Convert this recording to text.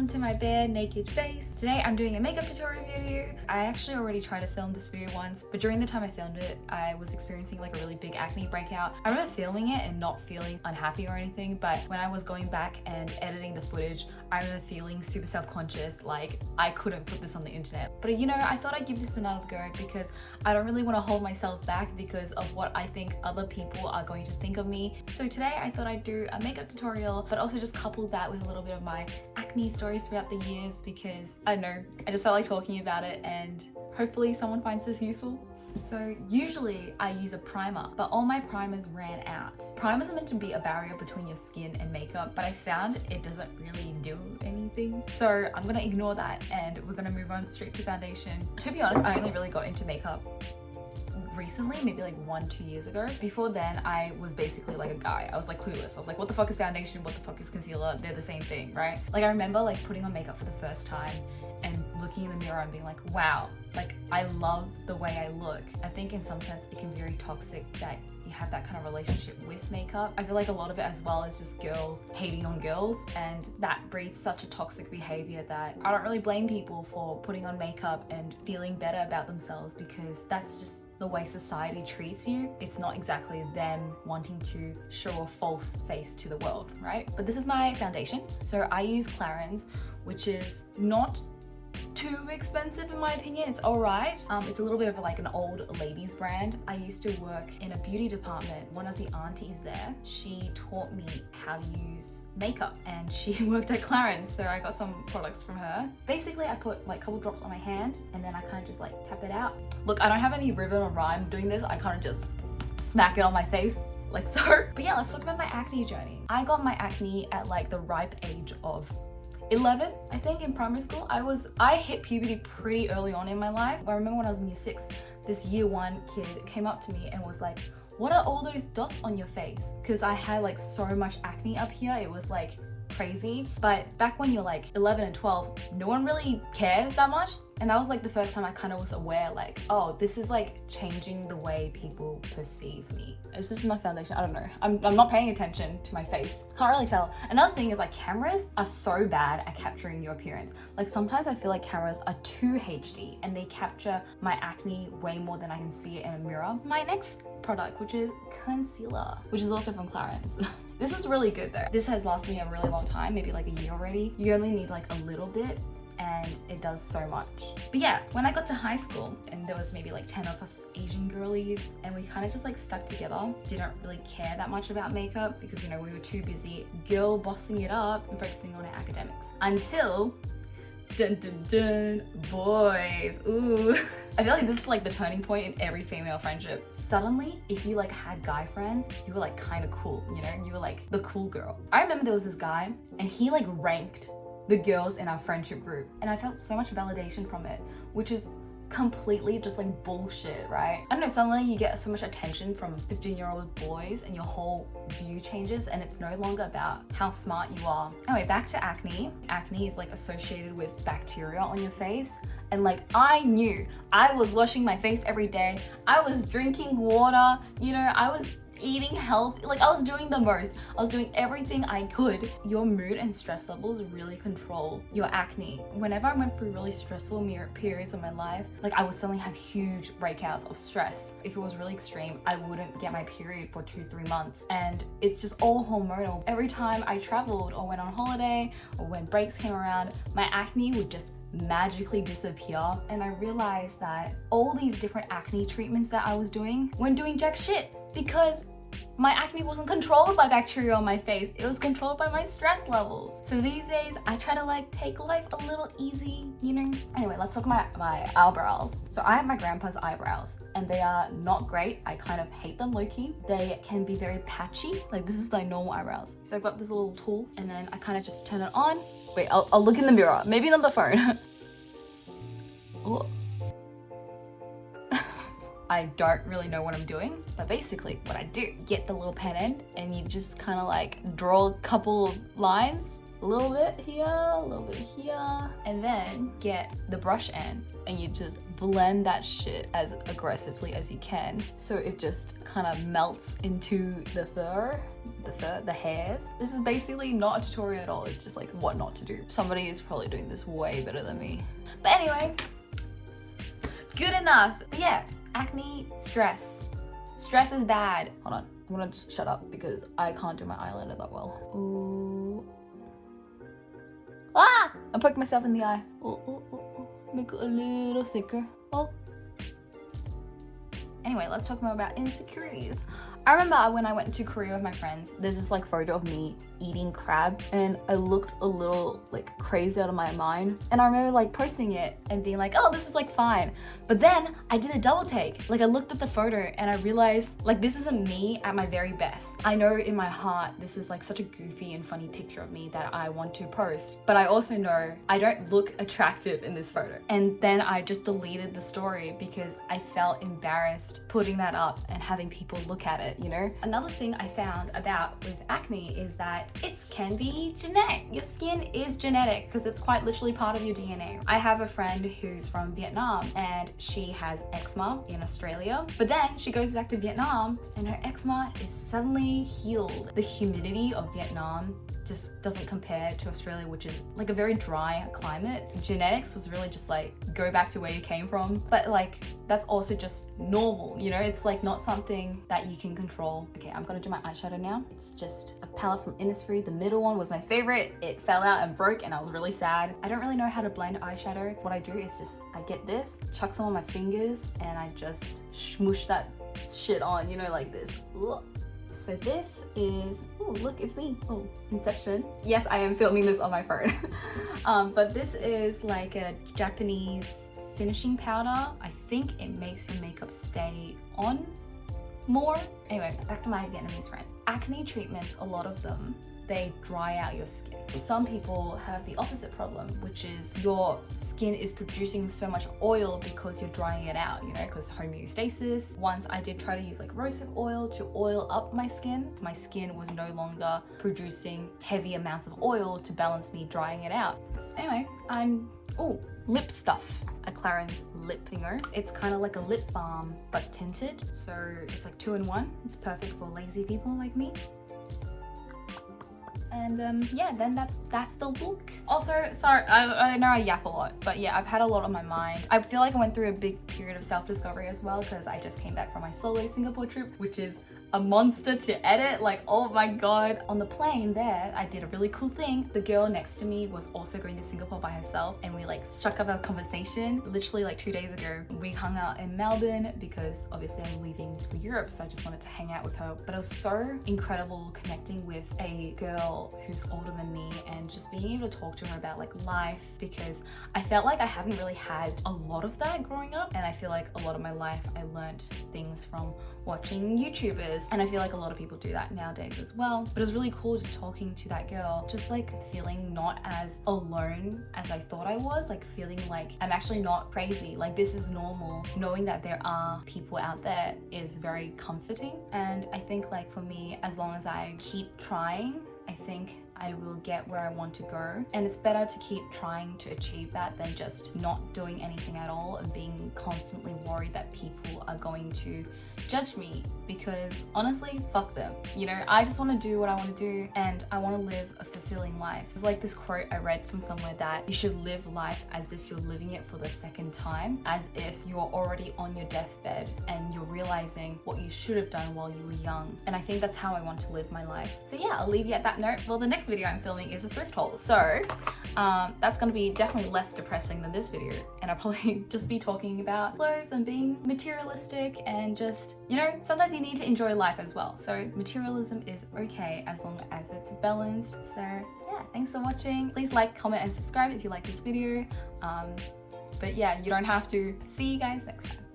welcome to my bare naked face. Today I'm doing a makeup tutorial video. I actually already tried to film this video once, but during the time I filmed it, I was experiencing like a really big acne breakout. I remember filming it and not feeling unhappy or anything, but when I was going back and editing the footage, I remember feeling super self-conscious, like I couldn't put this on the internet. But you know, I thought I'd give this another go because I don't really want to hold myself back because of what I think other people are going to think of me. So today I thought I'd do a makeup tutorial, but also just couple that with a little bit of my acne stories throughout the years because I don't know, I just felt like talking about it and hopefully someone finds this useful. So usually I use a primer, but all my primers ran out. Primers are meant to be a barrier between your skin and makeup, but I found it doesn't really do anything. So I'm gonna ignore that and we're gonna move on straight to foundation. To be honest, I only really got into makeup recently, maybe like 1-2 years ago. Before then, I was basically like a guy. I was like clueless. I was like, what the fuck is foundation? What the fuck is concealer? They're the same thing, right? Like I remember like putting on makeup for the first time and looking in the mirror and being like, wow, like I love the way I look. I think in some sense it can be very toxic that you have that kind of relationship with makeup. I feel like a lot of it as well is just girls hating on girls, and that breeds such a toxic behavior that I don't really blame people for putting on makeup and feeling better about themselves because that's just the way society treats you. It's not exactly them wanting to show a false face to the world, right? But this is my foundation. So I use Clarins, which is not too expensive in my opinion. It's alright. It's a little bit of like an old ladies brand. I used to work in a beauty department. One of the aunties there, she taught me how to use makeup and she worked at Clarins, so I got some products from her. Basically I put like a couple drops on my hand and then I kind of just like tap it out. Look, I don't have any rhythm or rhyme doing this. I kind of just smack it on my face like so. But yeah, let's talk about my acne journey. I got my acne at like the ripe age of 11, I think, in primary school. I hit puberty pretty early on in my life. I remember when I was in year 6, this year 1 kid came up to me and was like, what are all those dots on your face? Because I had like so much acne up here, it was like crazy. But back when you're like 11 and 12, no one really cares that much. And that was like the first time I kind of was aware like, oh, this is like changing the way people perceive me. Is this enough foundation? I don't know. I'm not paying attention to my face. Can't really tell. Another thing is like cameras are so bad at capturing your appearance. Like sometimes I feel like cameras are too HD and they capture my acne way more than I can see it in a mirror. My next product, which is concealer, which is also from Clarins. This is really good though. This has lasted me a really long time, maybe like a year already. You only need like a little bit and it does so much. But yeah, when I got to high school and there was maybe like 10 of us Asian girlies and we kind of just like stuck together, didn't really care that much about makeup because, you know, we were too busy girl bossing it up and focusing on our academics. Until, dun dun dun, boys, ooh. I feel like this is like the turning point in every female friendship. Suddenly, if you like had guy friends, you were like kind of cool, you know? You were like the cool girl. I remember there was this guy and he like ranked the girls in our friendship group and I felt so much validation from it, which is completely just like bullshit, right? I don't know, suddenly you get so much attention from 15-year-old boys and your whole view changes and it's no longer about how smart you are. Anyway, back to acne. Acne is like associated with bacteria on your face, and like I knew I was washing my face every day, I was drinking water, you know, I was eating healthy, like I was doing the most. I was doing everything I could. Your mood and stress levels really control your acne. Whenever I went through really stressful periods of my life, like I would suddenly have huge breakouts of stress. If it was really extreme, I wouldn't get my period for 2-3 months. And it's just all hormonal. Every time I traveled or went on holiday or when breaks came around, my acne would just magically disappear. And I realized that all these different acne treatments that I was doing weren't doing jack shit because my acne wasn't controlled by bacteria on my face, it was controlled by my stress levels. So these days I try to like take life a little easy, you know? Anyway, let's talk about my eyebrows. So I have my grandpa's eyebrows and they are not great. I kind of hate them low-key. They can be very patchy. Like this is like normal eyebrows. So I've got this little tool and then I kind of just turn it on. Wait, I'll look in the mirror, maybe not the phone. Oh. I don't really know what I'm doing, but basically what I do, get the little pen end and you just kind of like draw a couple of lines a little bit here, a little bit here, and then get the brush end and you just blend that shit as aggressively as you can so it just kind of melts into the hairs. This is basically not a tutorial at all. It's just like what not to do. Somebody is probably doing this way better than me. But anyway, good enough. But yeah, acne, stress. Stress is bad. Hold on, I'm gonna just shut up because I can't do my eyeliner that well. Ooh. Ah! I poked myself in the eye. Oh. Make it a little thicker. Oh. Anyway, let's talk more about insecurities. I remember when I went to Korea with my friends, there's this like photo of me eating crab and I looked a little like crazy out of my mind. And I remember like posting it and being like, oh, this is like fine. But then I did a double take. Like I looked at the photo and I realized like this isn't me at my very best. I know in my heart this is like such a goofy and funny picture of me that I want to post. But I also know I don't look attractive in this photo. And then I just deleted the story because I felt embarrassed putting that up and having people look at it. You know, another thing I found about with acne is that it can be genetic. Your skin is genetic because it's quite literally part of your DNA. I have a friend who's from Vietnam and she has eczema in Australia, but then she goes back to Vietnam and her eczema is suddenly healed. The humidity of Vietnam just doesn't compare to Australia, which is like a very dry climate. Genetics was really just like go back to where you came from, but like that's also just normal, you know. It's like not something that you can control. Okay, I'm gonna do my eyeshadow now. It's just a palette from Innisfree. The middle one was my favorite. It fell out and broke and I was really sad. I don't really know how to blend eyeshadow. What I do is just I get this, chuck some on my fingers, and I just smoosh that shit on, you know, like this. Ugh. So this is, oh look, it's me. Oh, Inception. Yes, I am filming this on my phone. But this is like a Japanese finishing powder. I think it makes your makeup stay on more. Anyway, back to my Vietnamese friend. Acne treatments, a lot of them, they dry out your skin. Some people have the opposite problem, which is your skin is producing so much oil because you're drying it out, you know, because homeostasis. Once I did try to use like rosehip oil to oil up my skin. My skin was no longer producing heavy amounts of oil to balance me drying it out. Anyway, lip stuff. A Clarins lip thinger. It's kind of like a lip balm, but tinted. So it's like 2-in-1. It's perfect for lazy people like me. And yeah, then that's the look. Also, sorry, I know I yap a lot, but yeah, I've had a lot on my mind. I feel like I went through a big period of self-discovery as well because I just came back from my solo Singapore trip, which is a monster to edit. Like, oh my god. On the plane there, I did a really cool thing. The girl next to me was also going to Singapore by herself and we like struck up a conversation. Literally like 2 days ago, we hung out in Melbourne because obviously I'm leaving for Europe, so I just wanted to hang out with her. But it was so incredible connecting with a girl who's older than me and just being able to talk to her about like life, because I felt like I haven't really had a lot of that growing up, and I feel like a lot of my life I learnt things from watching YouTubers, and I feel like a lot of people do that nowadays as well. But it was really cool just talking to that girl, just like feeling not as alone as I thought I was, like feeling like I'm actually not crazy, like this is normal. Knowing that there are people out there is very comforting, and I think like for me, as long as I keep trying, I think I will get where I want to go. And it's better to keep trying to achieve that than just not doing anything at all and being constantly worried that people are going to judge me, because honestly, fuck them. You know, I just want to do what I want to do and I want to live a fulfilling life. It's like this quote I read from somewhere that you should live life as if you're living it for the second time, as if you're already on your deathbed and you're realizing what you should have done while you were young. And I think that's how I want to live my life. So yeah, I'll leave you at that note. Well, the next video I'm filming is a thrift haul, so that's going to be definitely less depressing than this video, and I'll probably just be talking about clothes and being materialistic and just, you know, sometimes you need to enjoy life as well. So materialism is okay as long as it's balanced. So yeah, thanks for watching. Please like, comment and subscribe if you like this video. But yeah, you don't have to. See you guys next time.